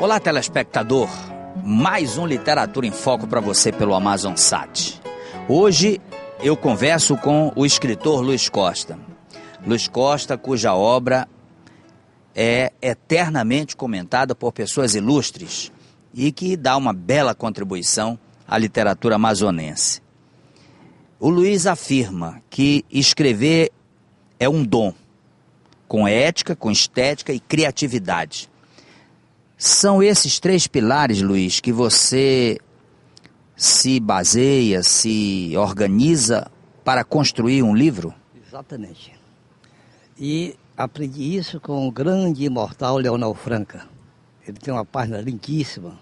Olá, telespectador. Mais um Literatura em Foco para você pelo AmazonSat. Hoje eu converso com o escritor Luiz Costa. Luiz Costa, cuja obra é eternamente comentada por pessoas ilustres e que dá uma bela contribuição à literatura amazonense. O Luiz afirma que escrever é um dom, com ética, com estética e criatividade. São esses três pilares, Luiz, que você se baseia, se organiza para construir um livro? Exatamente. E aprendi isso com o grande imortal Leonel Franca. Ele tem uma página lindíssima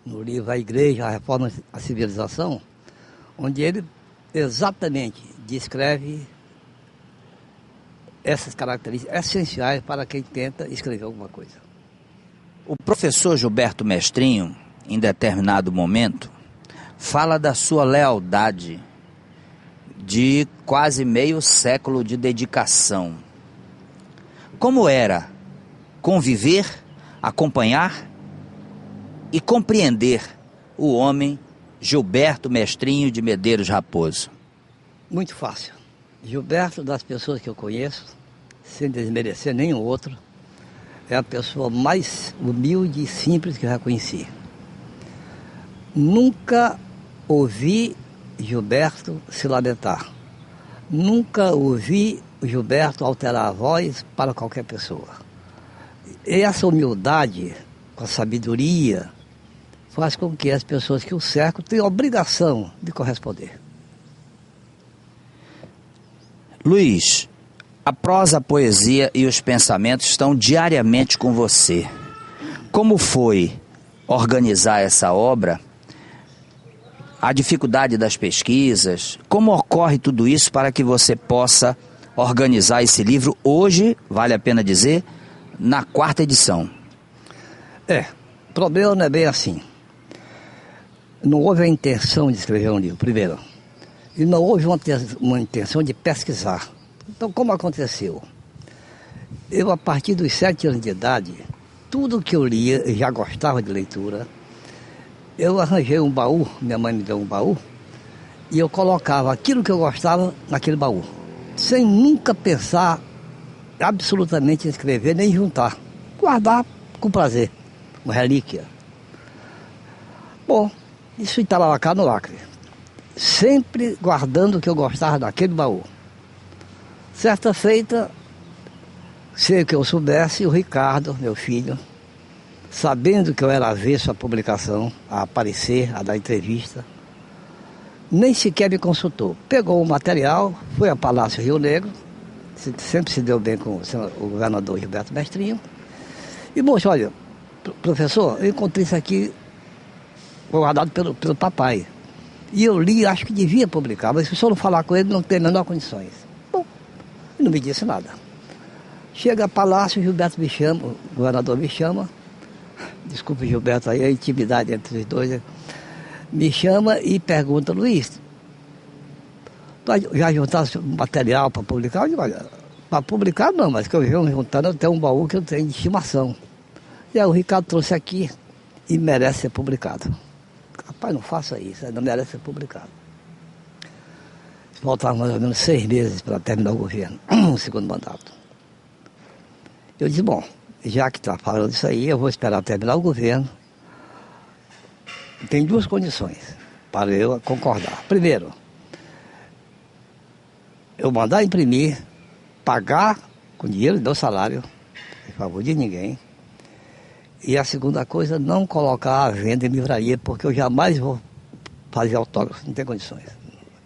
no livro A Igreja, a Reforma e a Civilização, onde ele exatamente descreve essas características essenciais para quem tenta escrever alguma coisa. O professor Gilberto Mestrinho, em determinado momento, fala da sua lealdade de quase meio século de dedicação. Como era conviver, acompanhar e compreender o homem Gilberto Mestrinho de Medeiros Raposo? Muito fácil. Gilberto, das pessoas que eu conheço, sem desmerecer nenhum outro, é a pessoa mais humilde e simples que eu já conheci. Nunca ouvi Gilberto se lamentar. Nunca ouvi Gilberto alterar a voz para qualquer pessoa. E essa humildade, com a sabedoria, faz com que as pessoas que o cercam tenham a obrigação de corresponder. Luiz, a prosa, a poesia e os pensamentos estão diariamente com você. Como foi organizar essa obra? A dificuldade das pesquisas? Como ocorre tudo isso para que você possa organizar esse livro hoje, vale a pena dizer, na 4ª edição? O problema não é bem assim. Não houve a intenção de escrever um livro, primeiro. E não houve uma intenção de pesquisar. Então, como aconteceu? Eu, a partir dos 7 anos de idade, tudo que eu lia, eu já gostava de leitura. Eu arranjei um baú, minha mãe me deu um baú, e eu colocava aquilo que eu gostava naquele baú, sem nunca pensar absolutamente em escrever, nem juntar. Guardar com prazer, uma relíquia. Bom, isso estava lá no Acre. Sempre guardando o que eu gostava daquele baú. Certa feita, sem que eu soubesse, o Ricardo, meu filho, sabendo que eu era avesso à publicação, a aparecer, a dar entrevista, nem sequer me consultou. Pegou o material, foi ao Palácio Rio Negro, sempre se deu bem com o governador Gilberto Mestrinho, e mostrou, olha, professor, eu encontrei isso aqui guardado pelo papai. E eu li, acho que devia publicar, mas se o senhor não falar com ele, não tem a menor condições. Bom, ele não me disse nada. Chega a Palácio, Gilberto me chama, o governador me chama, desculpe Gilberto aí, a intimidade entre os dois, me chama e pergunta, Luiz, tu já juntaste material para publicar? Eu digo, olha, para publicar não, mas que eu venho juntando, eu tenho um baú que eu tenho de estimação. E aí o Ricardo trouxe aqui e merece ser publicado. Rapaz, não faça isso, não merece ser publicado. Faltavam mais ou menos 6 meses para terminar o governo, o segundo mandato. Eu disse, bom, já que está falando isso aí, eu vou esperar terminar o governo. Tem 2 condições para eu concordar. Primeiro, eu mandar imprimir, pagar com dinheiro do salário, em favor de ninguém. E a segunda coisa, não colocar a venda em livraria, porque eu jamais vou fazer autógrafo, não tem condições.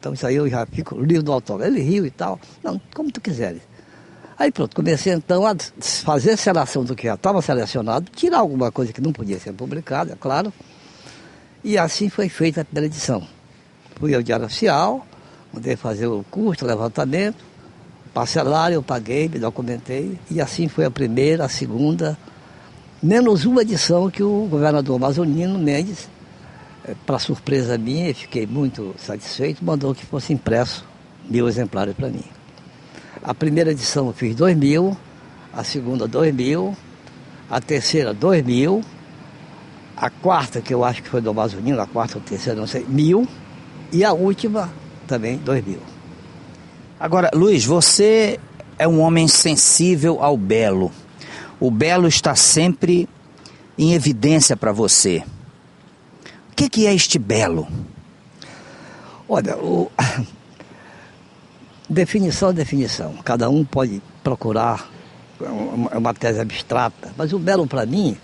Então isso aí eu já fico livre do autógrafo. Ele riu e tal, não, como tu quiseres. Aí pronto, comecei então a fazer a seleção do que já estava selecionado, tirar alguma coisa que não podia ser publicada, é claro. E assim foi feita a primeira edição. Fui ao Diário Oficial, mandei fazer o custo, o levantamento, parcelaram, eu paguei, me documentei, e assim foi a primeira, a segunda, menos uma edição que o governador Amazonino Mendes, para surpresa minha, fiquei muito satisfeito, mandou que fosse impresso 1.000 exemplares para mim. A primeira edição eu fiz 2.000, a segunda 2.000, a terceira 2.000, A quarta, que eu acho que foi do Amazonino, a quarta ou terceira, não sei, 1.000. E a última também, 2.000. Agora, Luiz, você é um homem sensível ao belo. O belo está sempre em evidência para você. O que é este belo? Olha, definição é definição. Cada um pode procurar uma tese abstrata, mas o belo para mim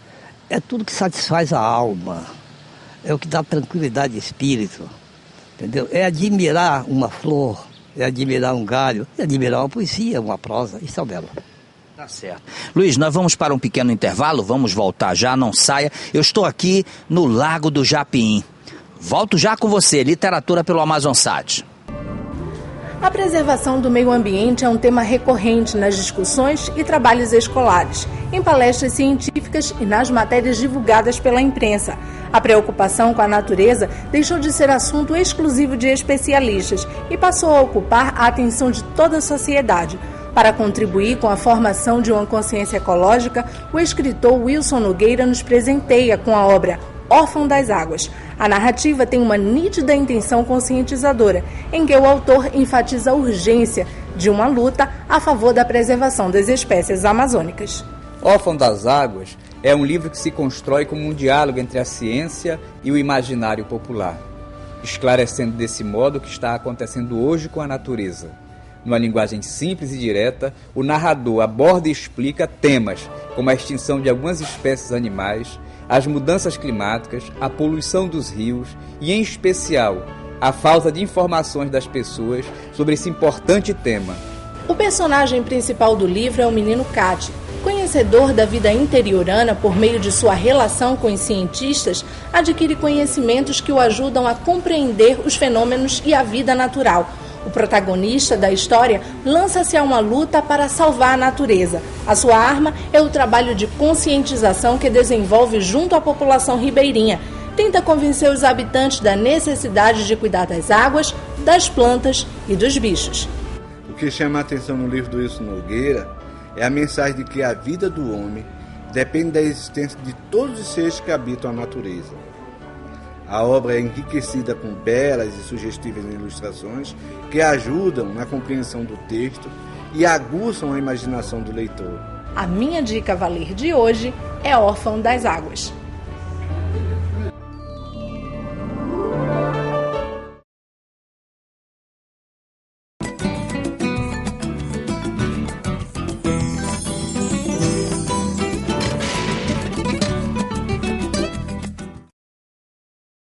é tudo que satisfaz a alma, é o que dá tranquilidade de espírito, entendeu? É admirar uma flor, é admirar um galho, é admirar uma poesia, uma prosa, isso é o belo. Tá certo. Luiz, nós vamos para um pequeno intervalo, vamos voltar já, não saia. Eu estou aqui no Lago do Japim. Volto já com você, Literatura pelo Amazonsat. A preservação do meio ambiente é um tema recorrente nas discussões e trabalhos escolares, em palestras científicas e nas matérias divulgadas pela imprensa. A preocupação com a natureza deixou de ser assunto exclusivo de especialistas e passou a ocupar a atenção de toda a sociedade. Para contribuir com a formação de uma consciência ecológica, o escritor Wilson Nogueira nos presenteia com a obra Órfão das Águas. A narrativa tem uma nítida intenção conscientizadora, em que o autor enfatiza a urgência de uma luta a favor da preservação das espécies amazônicas. Órfão das Águas é um livro que se constrói como um diálogo entre a ciência e o imaginário popular, esclarecendo desse modo o que está acontecendo hoje com a natureza. Numa linguagem simples e direta, o narrador aborda e explica temas como a extinção de algumas espécies animais, as mudanças climáticas, a poluição dos rios e, em especial, a falta de informações das pessoas sobre esse importante tema. O personagem principal do livro é o menino Cade. Conhecedor da vida interiorana por meio de sua relação com os cientistas, adquire conhecimentos que o ajudam a compreender os fenômenos e a vida natural. O protagonista da história lança-se a uma luta para salvar a natureza. A sua arma é o trabalho de conscientização que desenvolve junto à população ribeirinha. Tenta convencer os habitantes da necessidade de cuidar das águas, das plantas e dos bichos. O que chama a atenção no livro do Wilson Nogueira é a mensagem de que a vida do homem depende da existência de todos os seres que habitam a natureza. A obra é enriquecida com belas e sugestivas ilustrações que ajudam na compreensão do texto e aguçam a imaginação do leitor. A minha dica a valer de hoje é Órfão das Águas.